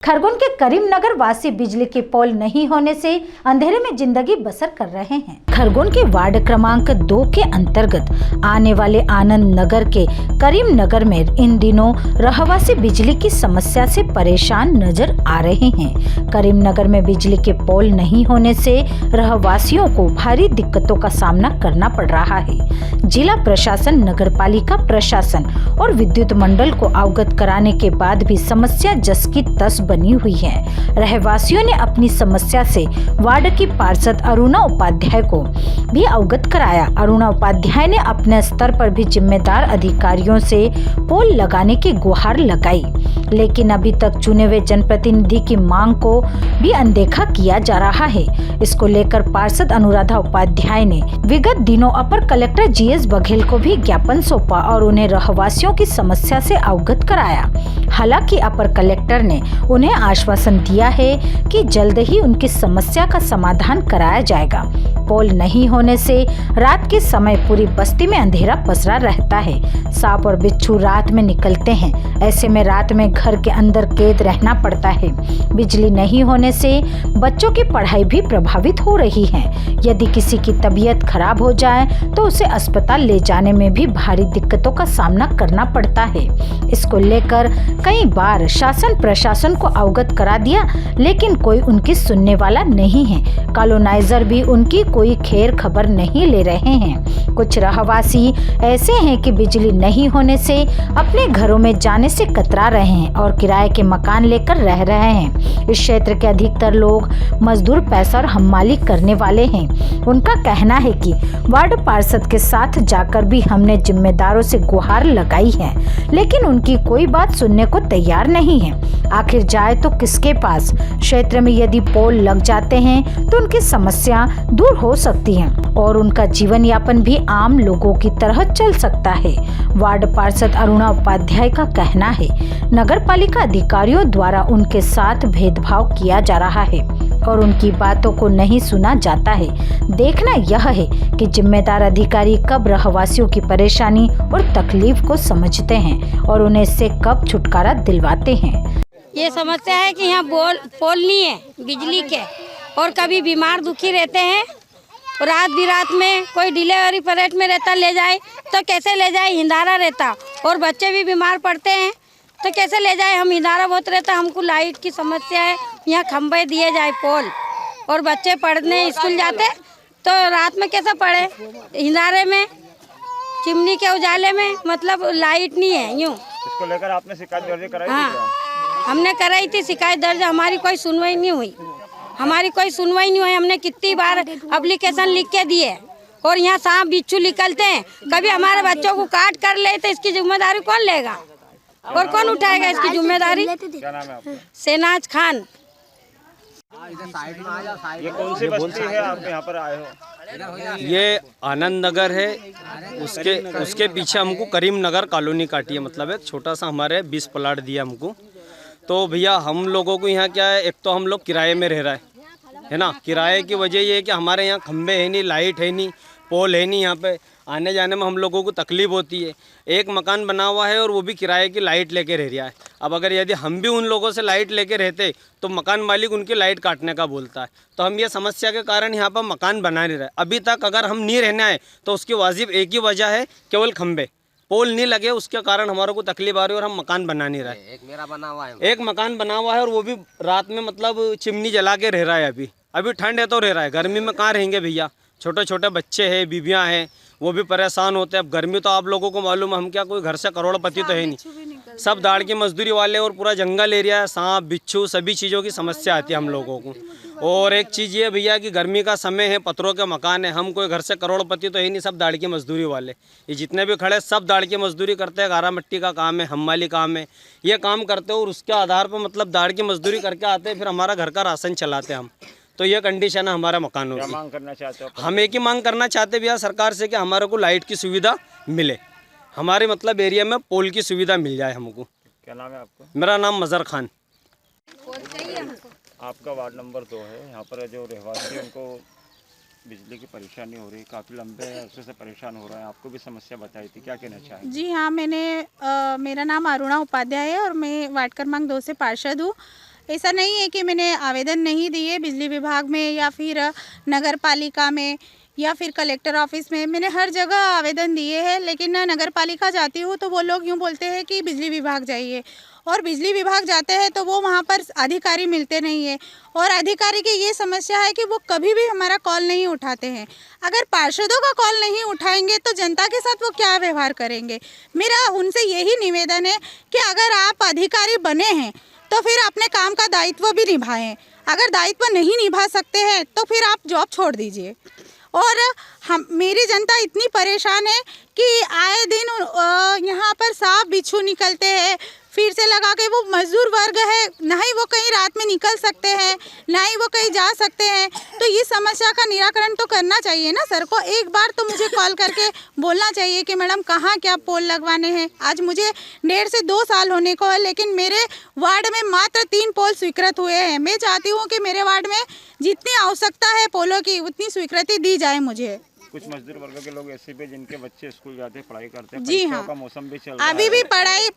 खरगोन के करीमनगर वासी बिजली की पोल नहीं होने से अंधेरे में जिंदगी बसर कर रहे हैं। खरगोन के वार्ड क्रमांक 2 के अंतर्गत आने वाले आनंद नगर के करीमनगर में इन दिनों रहवासी बिजली की समस्या से परेशान नजर आ रहे हैं। करीमनगर में बिजली के पोल नहीं होने से रहवासियों को भारी दिक्कतों का सामना करना पड़ रहा है। जिला प्रशासन, नगरपालिका प्रशासन और विद्युत मंडल को अवगत कराने के बाद भी समस्या जस की तस बनी हुई है। रहवासियों ने अपनी समस्या से वार्ड की पार्षद अरुणा उपाध्याय को भी अवगत कराया। अरुणा उपाध्याय ने अपने स्तर पर भी जिम्मेदार अधिकारियों से पोल लगाने की गुहार लगाई, लेकिन अभी तक चुने हुए जनप्रतिनिधि की मांग को भी अनदेखा किया जा रहा है। इसको लेकर पार्षद अनुराधा उपाध्याय ने विगत दिनों अपर कलेक्टर जीएस बघेल को भी ज्ञापन सौंपा और उन्हें रहवासियों की समस्या से अवगत कराया। हालांकि अपर कलेक्टर ने उन्हें आश्वासन दिया है कि जल्द ही उनकी समस्या का समाधान कराया जाएगा। पोल नहीं होने से रात के समय पूरी बस्ती में अंधेरा पसरा रहता है। सांप और बिच्छू रात में निकलते हैं। ऐसे में रात में घर के अंदर कैद रहना पड़ता है। बिजली नहीं होने से बच्चों की पढ़ाई भी प्रभावित हो रही है। यदि किसी की तबीयत खराब हो जाए तो उसे अस्पताल ले जाने में भी भारी दिक्कतों का सामना करना पड़ता है। इसको लेकर कई बार शासन प्रशासन को अवगत करा दिया, लेकिन कोई उनकी सुनने वाला नहीं है। कॉलोनाइजर भी उनकी कोई खैर खबर नहीं ले रहे हैं। कुछ रहवासी ऐसे हैं कि बिजली नहीं होने से अपने घरों में जाने से कतरा रहे हैं और किराए के मकान लेकर रह रहे हैं। इस क्षेत्र के अधिकतर लोग मजदूर पैसा और हमाली करने वाले हैं। उनका कहना है कि वार्ड पार्षद के साथ जाकर भी हमने जिम्मेदारों से गुहार लगाई है, लेकिन उनकी कोई बात सुनने को तैयार नहीं है। आखिर जाए तो किसके पास? क्षेत्र में यदि पोल लग जाते हैं तो उनकी समस्या दूर हो सकती है और उनका जीवन यापन भी आम लोगों की तरह चल सकता है। वार्ड पार्षद अरुणा उपाध्याय का कहना है, नगरपालिका अधिकारियों द्वारा उनके साथ भेदभाव किया जा रहा है और उनकी बातों को नहीं सुना जाता है। देखना यह है कि जिम्मेदार अधिकारी कब रहवासियों की परेशानी और तकलीफ को समझते हैं और उन्हें इससे कब छुटकारा दिलवाते हैं। ये समस्या है कि यहाँ पोल नहीं है बिजली के, और कभी बीमार दुखी रहते हैं। रात बिरात में कोई डिलीवरी परेड में रहता, ले जाए तो कैसे ले जाए, हिंदारा रहता, और बच्चे भी बीमार पड़ते हैं तो कैसे ले जाए। हम हिंदारा बहुत रहता, हमको लाइट की समस्या है। यहाँ खंभे दिए जाए पोल, और बच्चे पढ़ने स्कूल जाते तो रात में कैसे पढ़े, हिंदारे में चिमनी के उजाले में, मतलब लाइट नहीं है। यूँ इसको लेकर आपने शिकायत दर्ज कराई? हाँ, हमने कराई थी शिकायत दर्ज, हमारी कोई सुनवाई नहीं हुई। हमने कितनी बार एप्लीकेशन लिख के दिए, और यहाँ सांप बिच्छू निकलते हैं, कभी हमारे बच्चों को काट कर ले तो इसकी जिम्मेदारी कौन लेगा और कौन उठाएगा इसकी जिम्मेदारी? क्या नाम है आपका? सेनाज खान। ये कौन सी बस्ती है आप यहाँ पर आए हो? ये आनंद नगर है, उसके पीछे हमको करीम नगर कॉलोनी काटी है। मतलब एक छोटा सा हमारे 20 प्लाट दिया हमको। तो भैया हम लोगों को यहाँ क्या है, एक तो हम लोग किराए में रह रहा है ना। किराए की वजह ये है कि हमारे यहाँ खंबे है नहीं, लाइट है नहीं, पोल है नहीं। यहाँ पे आने जाने में हम लोगों को तकलीफ होती है। एक मकान बना हुआ है और वो भी किराए की लाइट लेके रह रहा है। अब अगर यदि हम भी उन लोगों से लाइट लेके रहते तो मकान मालिक उनकी लाइट काटने का बोलता है। तो हम ये समस्या के कारण यहाँ पर मकान बना नहीं रहे। अभी तक अगर हम नहीं रहना है तो उसकी वाजिब एक ही वजह है, केवल खंबे, पोल नहीं लगे, उसके कारण हमारे को तकलीफ आ रही है और हम मकान बना नहीं रहे। एक मकान बना हुआ है और वो भी रात में मतलब चिमनी जला के रह रहा है। अभी ठंड है तो रह रहा है, गर्मी में कहाँ रहेंगे भैया। छोटे छोटे बच्चे हैं, बीबियाँ हैं, वो भी परेशान होते हैं। अब गर्मी तो आप लोगों को मालूम है, हम क्या कोई घर से करोड़पति तो है नहीं, सब दाड़ की मजदूरी वाले और पूरा जंगल एरिया है। सांप बिच्छू सभी चीज़ों की समस्या आती है हम लोगों को। और एक चीज़ ये भैया कि गर्मी का समय है, पत्थरों के मकान है, हम कोई घर से करोड़पति तो है नहीं, सब दाड़ की मजदूरी वाले। ये जितने भी खड़े सब दाड़ की मजदूरी करते हैं। गारा मिट्टी का काम है, हमाली काम है, ये काम करते हो और उसके आधार पर मतलब दाड़ की मजदूरी करके आते हैं, फिर हमारा घर का राशन चलाते हैं हम। तो ये कंडीशन है हमारा मकानों की। मांग करना चाहते हो? हम एक ही मांग करना चाहते भैया सरकार से कि हमारे को लाइट की सुविधा मिले, हमारे मतलब एरिया में पोल की सुविधा मिल जाए हमको। क्या नाम है आपका? मेरा नाम मजर खान। आपका वार्ड नंबर 2 है। यहाँ पर जो रहवासी हैं उनको बिजली की परेशानी हो रही, काफ़ी लंबे अरसे से परेशान हो रहे हैं। आपको भी समस्या बताई थी, क्या कहना चाहेंगे? जी हाँ, मेरा नाम अरुणा उपाध्याय है और मैं वार्ड क्रमांक 2 से पार्षद हूँ। ऐसा नहीं है कि मैंने आवेदन नहीं दिए बिजली विभाग में या फिर नगर पालिका में या फिर कलेक्टर ऑफिस में। मैंने हर जगह आवेदन दिए हैं, लेकिन नगर पालिका जाती हूँ तो वो लोग यूँ बोलते हैं कि बिजली विभाग जाइए, और बिजली विभाग जाते हैं तो वो वहाँ पर अधिकारी मिलते नहीं है। और अधिकारी की ये समस्या है कि वो कभी भी हमारा कॉल नहीं उठाते हैं। अगर पार्षदों का कॉल नहीं उठाएंगे तो जनता के साथ वो क्या व्यवहार करेंगे। मेरा उनसे यही निवेदन है कि अगर आप अधिकारी बने हैं तो फिर अपने काम का दायित्व भी निभाएं। अगर दायित्व नहीं निभा सकते हैं तो फिर आप जॉब छोड़ दीजिए। और मेरी जनता इतनी परेशान है कि आए दिन यहाँ पर सांप बिच्छू निकलते हैं, फिर से लगा के वो मजदूर वर्ग है, ना ही वो कहीं रात में निकल सकते हैं, ना ही वो कहीं जा सकते हैं। तो ये समस्या का निराकरण तो करना चाहिए ना सर को। एक बार तो मुझे कॉल करके बोलना चाहिए कि मैडम कहाँ क्या पोल लगवाने हैं। आज मुझे 1.5 से 2 साल होने को है, लेकिन मेरे वार्ड में मात्र 3 पोल स्वीकृत हुए हैं। मैं चाहती हूँ कि मेरे वार्ड में जितनी आवश्यकता है पोलों की उतनी स्वीकृति दी जाए मुझे। कुछ मजदूर वर्ग के लोग ऐसे भी जिनके बच्चे स्कूल जाते हैं, पढ़ाई करते हैं, जी परीक्षाओं हाँ, का मौसम भी चल रहा है। अभी भी पढ़ाई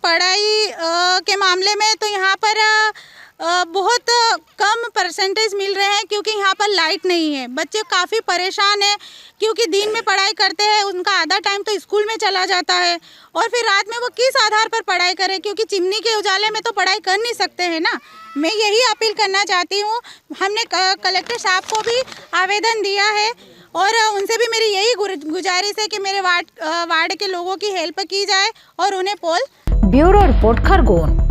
के मामले में तो यहाँ पर बहुत कम परसेंटेज मिल रहे हैं, क्योंकि यहाँ पर लाइट नहीं है। बच्चे काफ़ी परेशान हैं, क्योंकि दिन में पढ़ाई करते हैं, उनका आधा टाइम तो स्कूल में चला जाता है, और फिर रात में वो किस आधार पर पढ़ाई करें, क्योंकि चिमनी के उजाले में तो पढ़ाई कर नहीं सकते हैं ना। मैं यही अपील करना चाहती हूँ। हमने कलेक्टर साहब को भी आवेदन दिया है, और उनसे भी मेरी यही गुजारिश है कि मेरे वार्ड के लोगों की हेल्प की जाए और उन्हें पोल। Bureau report Khargone.